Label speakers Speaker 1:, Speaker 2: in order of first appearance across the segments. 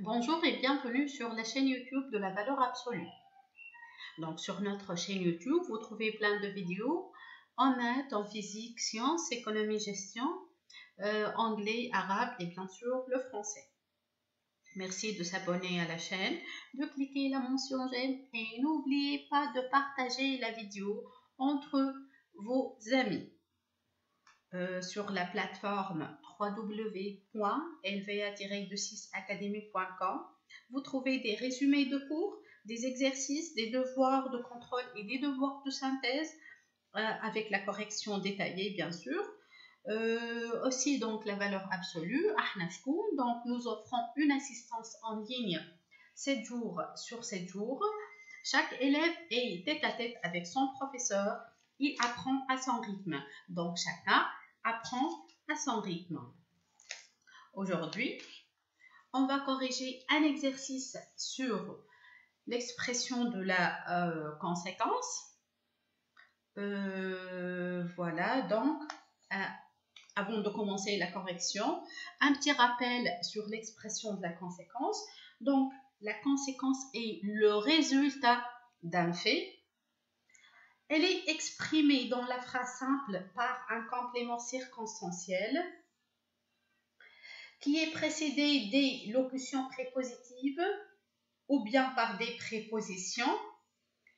Speaker 1: Bonjour et bienvenue sur la chaîne YouTube de la valeur absolue. Donc sur notre chaîne YouTube, vous trouvez plein de vidéos en maths, en physique, sciences, économie, gestion, anglais, arabe et bien sûr le français. Merci de s'abonner à la chaîne, de cliquer la mention j'aime et n'oubliez pas de partager la vidéo entre vos amis. Sur la plateforme www.lva-26academy.com. Vous trouvez des résumés de cours, des exercices, des devoirs de contrôle et des devoirs de synthèse avec la correction détaillée bien sûr. Aussi donc la valeur absolue, donc nous offrons une assistance en ligne 7 jours sur 7 jours. Chaque élève est tête à tête avec son professeur, il apprend à son rythme. Donc chacun apprend à son rythme. Aujourd'hui, on va corriger un exercice sur l'expression de la conséquence. Voilà, donc avant de commencer la correction, un petit rappel sur l'expression de la conséquence. Donc, la conséquence est le résultat d'un fait. Elle est exprimée dans la phrase simple par un complément circonstanciel qui est précédé des locutions prépositives ou bien par des prépositions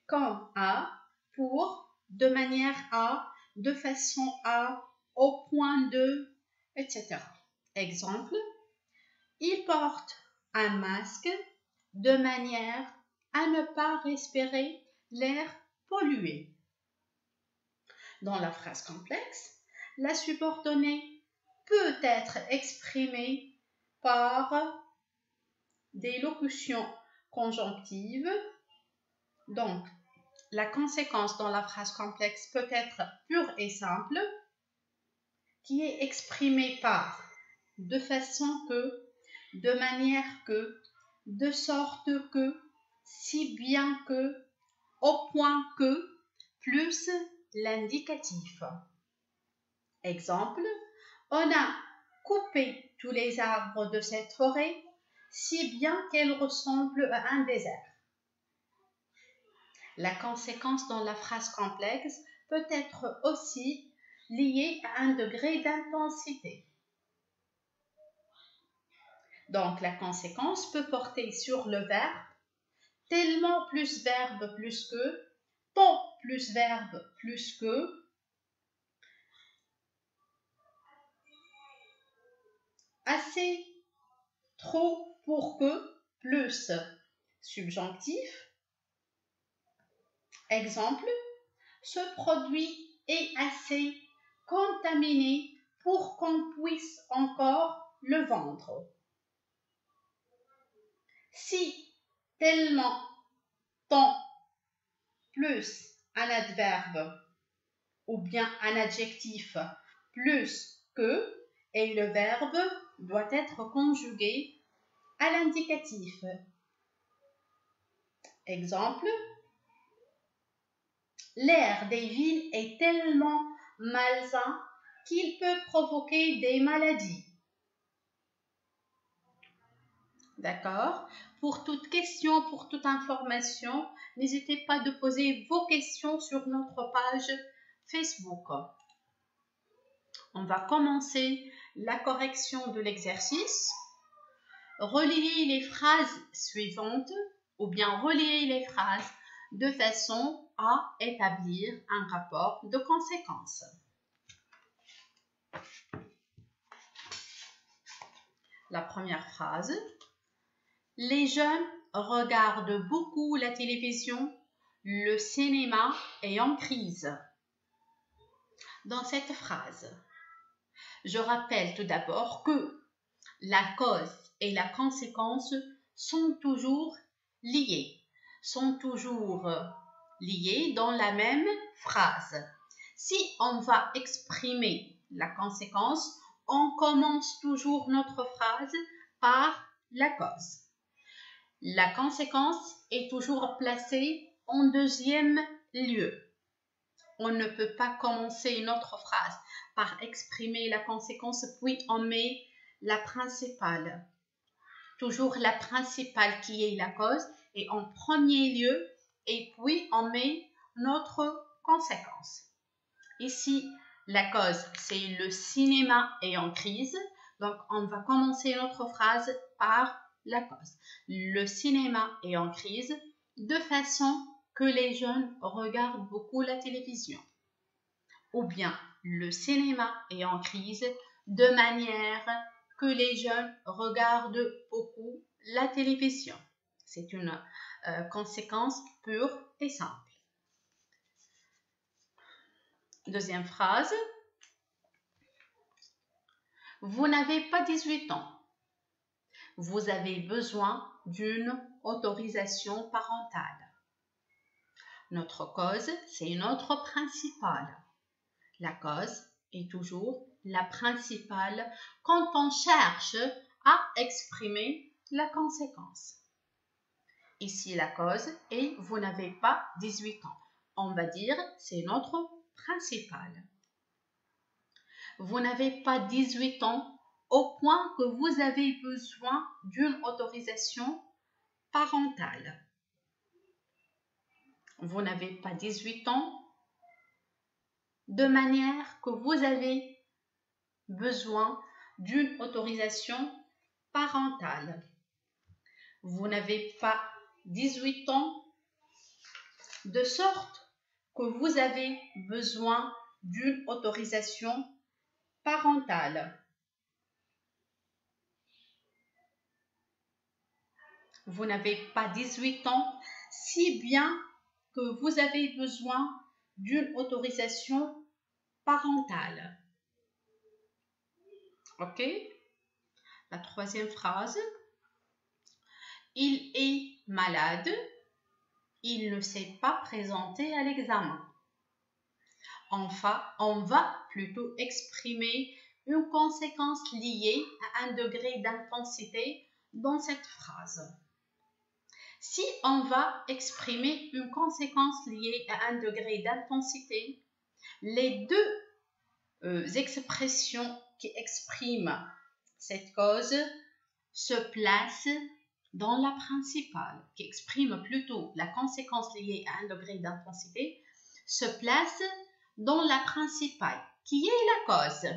Speaker 1: comme à, pour, de manière à, de façon à, au point de, etc. Exemple, il porte un masque de manière à ne pas respirer l'air pollué. Dans la phrase complexe, la subordonnée peut être exprimée par des locutions conjonctives. Donc, la conséquence dans la phrase complexe peut être pure et simple, qui est exprimée par de façon que, de manière que, de sorte que, si bien que, au point que, plus l'indicatif. Exemple, on a coupé tous les arbres de cette forêt, si bien qu'elle ressemble à un désert. La conséquence dans la phrase complexe peut être aussi liée à un degré d'intensité. Donc, la conséquence peut porter sur le verbe, tellement plus verbe plus que, tant plus verbe plus que, assez, trop pour que, plus subjonctif. Exemple, ce produit est assez contaminé pour qu'on puisse encore le vendre. Si, tellement, tant, plus un adverbe ou bien un adjectif plus que, et le verbe doit être conjugué à l'indicatif. Exemple, l'air des villes est tellement malsain qu'il peut provoquer des maladies. D'accord? Pour toute question, pour toute information, n'hésitez pas de poser vos questions sur notre page Facebook. On va commencer la correction de l'exercice. Reliez les phrases suivantes ou bien reliez les phrases de façon à établir un rapport de conséquence. La première phrase. Les jeunes regardent beaucoup la télévision, le cinéma est en crise. Dans cette phrase, je rappelle tout d'abord que la cause et la conséquence sont toujours liées dans la même phrase. Si on va exprimer la conséquence, on commence toujours notre phrase par la cause. La conséquence est toujours placée en deuxième lieu. On ne peut pas commencer notre phrase par exprimer la conséquence, puis on met la principale. toujours la principale qui est la cause et en premier lieu, et puis on met notre conséquence. Ici, la cause, c'est le cinéma est en crise. Donc, on va commencer notre phrase par la cause. Le cinéma est en crise de façon que les jeunes regardent beaucoup la télévision. Ou bien, le cinéma est en crise de manière que les jeunes regardent beaucoup la télévision. C'est une conséquence pure et simple. Deuxième phrase. Vous n'avez pas 18 ans. Vous avez besoin d'une autorisation parentale. Notre cause, c'est notre principale. La cause est toujours la principale quand on cherche à exprimer la conséquence. Ici, la cause est vous n'avez pas 18 ans. On va dire c'est notre principale. Vous n'avez pas 18 ans au point que vous avez besoin d'une autorisation parentale. Vous n'avez pas 18 ans de manière que vous avez besoin d'une autorisation parentale. Vous n'avez pas 18 ans de sorte que vous avez besoin d'une autorisation parentale. Vous n'avez pas 18 ans si bien que vous avez besoin d'une autorisation parentale. Ok? La troisième phrase. Il est malade. Il ne s'est pas présenté à l'examen. Enfin, on va plutôt exprimer une conséquence liée à un degré d'intensité dans cette phrase. Si on va exprimer une conséquence liée à un degré d'intensité, les deux expressions qui expriment cette cause se placent dans la principale, qui exprime plutôt la conséquence liée à un degré d'intensité, se place dans la principale, qui est la cause.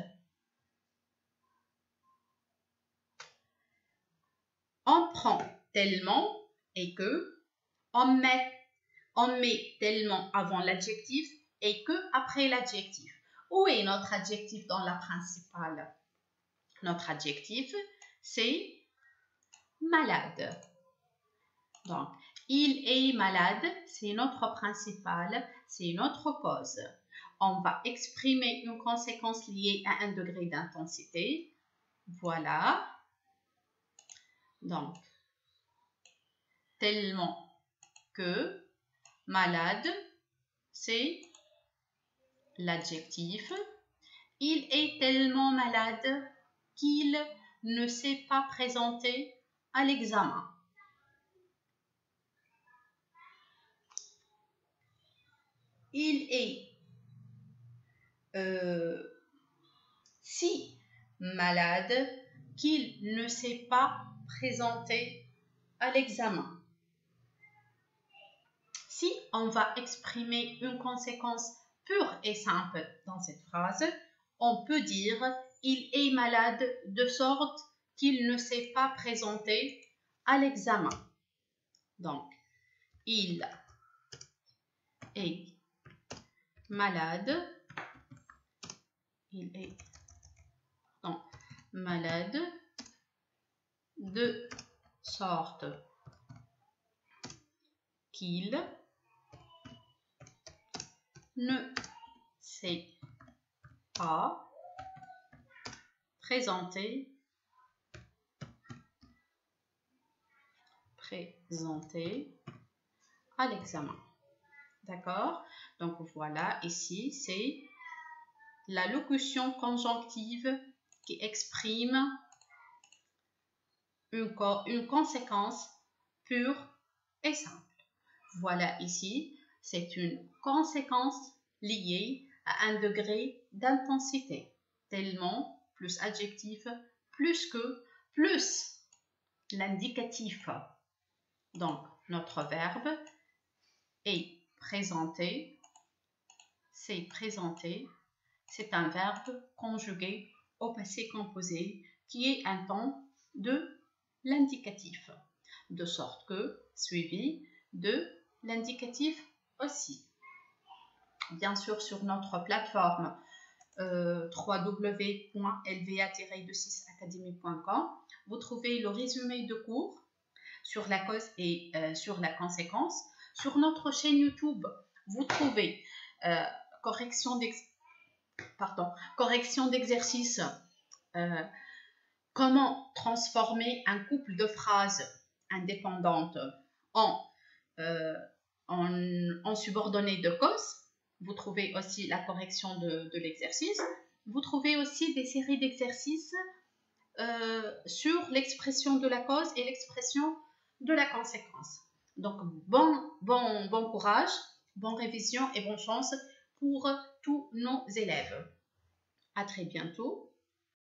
Speaker 1: On prend tellement et que, on met tellement avant l'adjectif et que après l'adjectif. Où est notre adjectif dans la principale? Notre adjectif, c'est malade. Donc, il est malade, c'est notre principale, c'est notre cause. On va exprimer une conséquence liée à un degré d'intensité. Voilà. Donc, tellement que malade, c'est l'adjectif. Il est tellement malade qu'il ne s'est pas présenté à l'examen. Il est si malade qu'il ne s'est pas présenté à l'examen. Si on va exprimer une conséquence pure et simple dans cette phrase, on peut dire « il est malade de sorte qu'il ne s'est pas présenté à l'examen ». Donc, il est malade, malade de sorte qu'il ne s'est pas présenté à l'examen. D'accord? Donc voilà, ici c'est la locution conjonctive qui exprime une conséquence pure et simple. Voilà ici, c'est une conséquence liée à un degré d'intensité. Tellement, plus adjectif, plus que, plus l'indicatif. Donc, notre verbe est présenter. C'est présenter. C'est un verbe conjugué au passé composé qui est un temps de l'indicatif, de sorte que suivi de l'indicatif aussi. Bien sûr, sur notre plateforme www.lva-26academy.com, vous trouvez le résumé de cours sur la cause et sur la conséquence. Sur notre chaîne YouTube, vous trouvez correction d'exercice, comment transformer un couple de phrases indépendantes en subordonné de cause. Vous trouvez aussi la correction de l'exercice. Vous trouvez aussi des séries d'exercices sur l'expression de la cause et l'expression de la conséquence. Donc, bon courage, bonne révision et bonne chance pour tous nos élèves. À très bientôt.